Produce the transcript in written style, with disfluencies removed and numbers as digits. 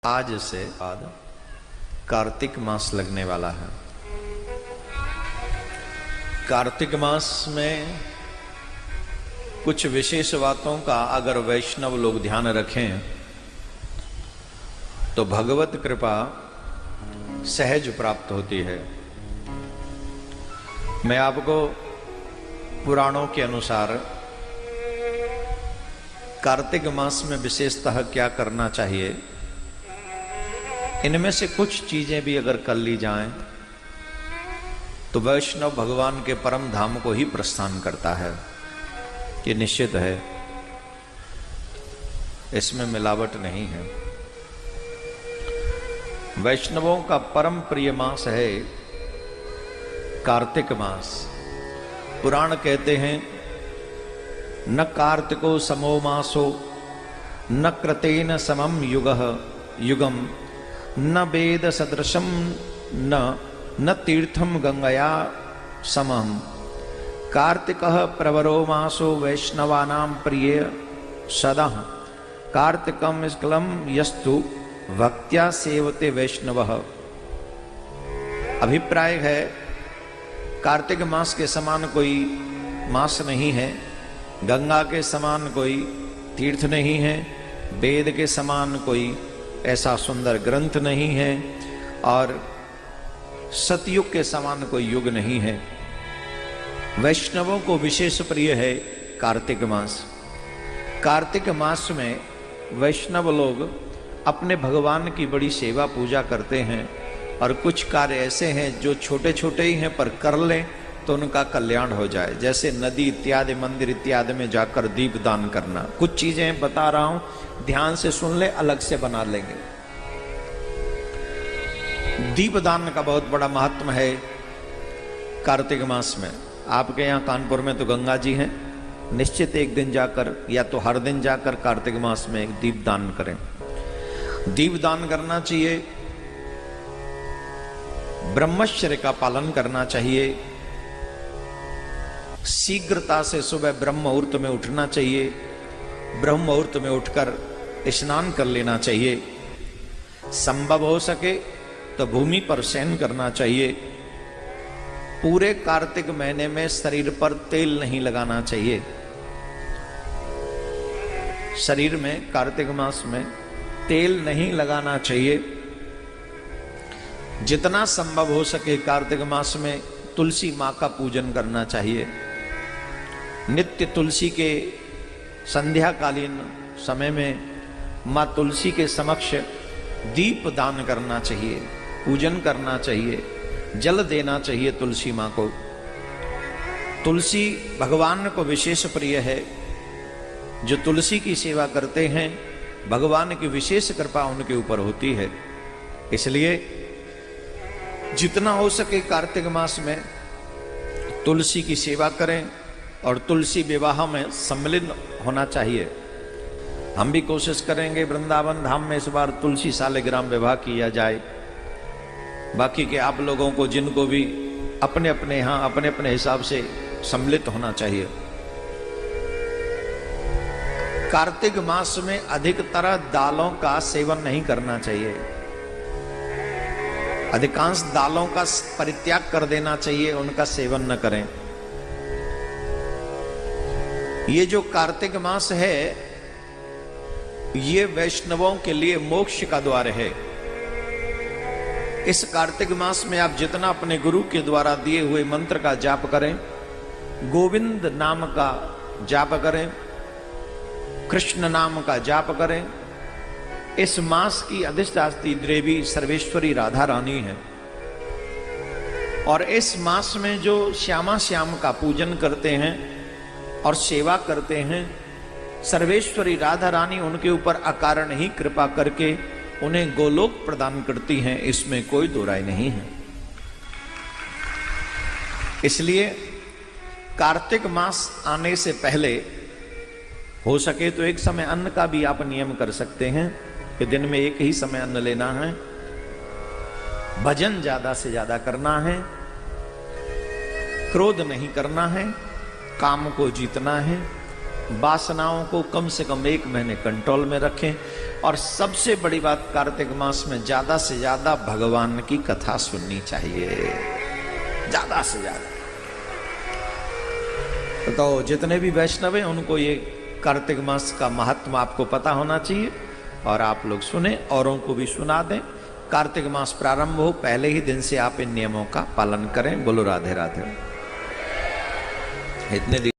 आज से बाद कार्तिक मास लगने वाला है। कार्तिक मास में कुछ विशेष बातों का अगर वैष्णव लोग ध्यान रखें तो भगवत कृपा सहज प्राप्त होती है। मैं आपको पुराणों के अनुसार कार्तिक मास में विशेषतः क्या करना चाहिए, इनमें से कुछ चीजें भी अगर कर ली जाएं तो वैष्णव भगवान के परम धाम को ही प्रस्थान करता है। ये निश्चित है, इसमें मिलावट नहीं है। वैष्णवों का परम प्रिय मास है कार्तिक मास। पुराण कहते हैं न कार्तिको समो मासो न कृतेन समम युगम न वेद सदृशम न तीर्थम गंगया समम। कार्तिकः प्रवरो मासो वैष्णवानां प्रिय सदा। कार्तिकम स्कलम यस्तु भक्त्या सेवते वैष्णवः। अभिप्राय है कार्तिक मास के समान कोई मास नहीं है, गंगा के समान कोई तीर्थ नहीं है, वेद के समान कोई ऐसा सुंदर ग्रंथ नहीं है और सतयुग के समान कोई युग नहीं है। वैष्णवों को विशेष प्रिय है कार्तिक मास। कार्तिक मास में वैष्णव लोग अपने भगवान की बड़ी सेवा पूजा करते हैं और कुछ कार्य ऐसे हैं जो छोटे छोटे ही हैं पर कर लें तो उनका कल्याण हो जाए। जैसे नदी इत्यादि मंदिर इत्यादि में जाकर दीप दान करना। कुछ चीजें बता रहा हूं, ध्यान से सुन ले, अलग से बना लेंगे। दीप दान का बहुत बड़ा महत्व है कार्तिक मास में। आपके यहाँ कानपुर में तो गंगा जी हैं, निश्चित एक दिन जाकर या तो हर दिन जाकर कार्तिक मास में एक दीप दान करें। दीप दान करना चाहिए, ब्रह्मचर्य का पालन करना चाहिए, शीघ्रता से सुबह ब्रह्म मुहूर्त में उठना चाहिए, ब्रह्म मुहूर्त में उठकर स्नान कर लेना चाहिए, संभव हो सके तो भूमि पर शयन करना चाहिए। पूरे कार्तिक महीने में शरीर पर तेल नहीं लगाना चाहिए। शरीर में कार्तिक मास में तेल नहीं लगाना चाहिए। जितना संभव हो सके कार्तिक मास में तुलसी माँ का पूजन करना चाहिए। नित्य तुलसी के संध्याकालीन समय में माँ तुलसी के समक्ष दीप दान करना चाहिए, पूजन करना चाहिए, जल देना चाहिए तुलसी माँ को। तुलसी भगवान को विशेष प्रिय है। जो तुलसी की सेवा करते हैं भगवान की विशेष कृपा उनके ऊपर होती है। इसलिए जितना हो सके कार्तिक मास में तुलसी की सेवा करें और तुलसी विवाह में सम्मिलित होना चाहिए। हम भी कोशिश करेंगे वृंदावन धाम में इस बार तुलसी सालिग्राम विवाह किया जाए। बाकी के आप लोगों को जिनको भी अपने अपने यहाँ अपने अपने हिसाब से सम्मिलित होना चाहिए। कार्तिक मास में अधिकतर दालों का सेवन नहीं करना चाहिए। अधिकांश दालों का परित्याग कर देना चाहिए, उनका सेवन न करें। ये जो कार्तिक मास है ये वैष्णवों के लिए मोक्ष का द्वार है। इस कार्तिक मास में आप जितना अपने गुरु के द्वारा दिए हुए मंत्र का जाप करें, गोविंद नाम का जाप करें, कृष्ण नाम का जाप करें। इस मास की अधिष्ठात्री देवी सर्वेश्वरी राधा रानी है और इस मास में जो श्यामा श्याम का पूजन करते हैं और सेवा करते हैं, सर्वेश्वरी राधा रानी उनके ऊपर अकारण ही कृपा करके उन्हें गोलोक प्रदान करती हैं। इसमें कोई दो राय नहीं है। इसलिए कार्तिक मास आने से पहले हो सके तो एक समय अन्न का भी आप नियम कर सकते हैं कि दिन में एक ही समय अन्न लेना है। भजन ज्यादा से ज्यादा करना है, क्रोध नहीं करना है, काम को जीतना है, वासनाओं को कम से कम 1 महीने कंट्रोल में रखें। और सबसे बड़ी बात, कार्तिक मास में ज्यादा से ज्यादा भगवान की कथा सुननी चाहिए, ज्यादा से ज्यादा। तो जितने भी वैष्णव हैं उनको ये कार्तिक मास का महत्व आपको पता होना चाहिए और आप लोग सुने, औरों को भी सुना दें। कार्तिक मास प्रारंभ हो पहले ही दिन से आप इन नियमों का पालन करें। बोलो राधे राधे। इतने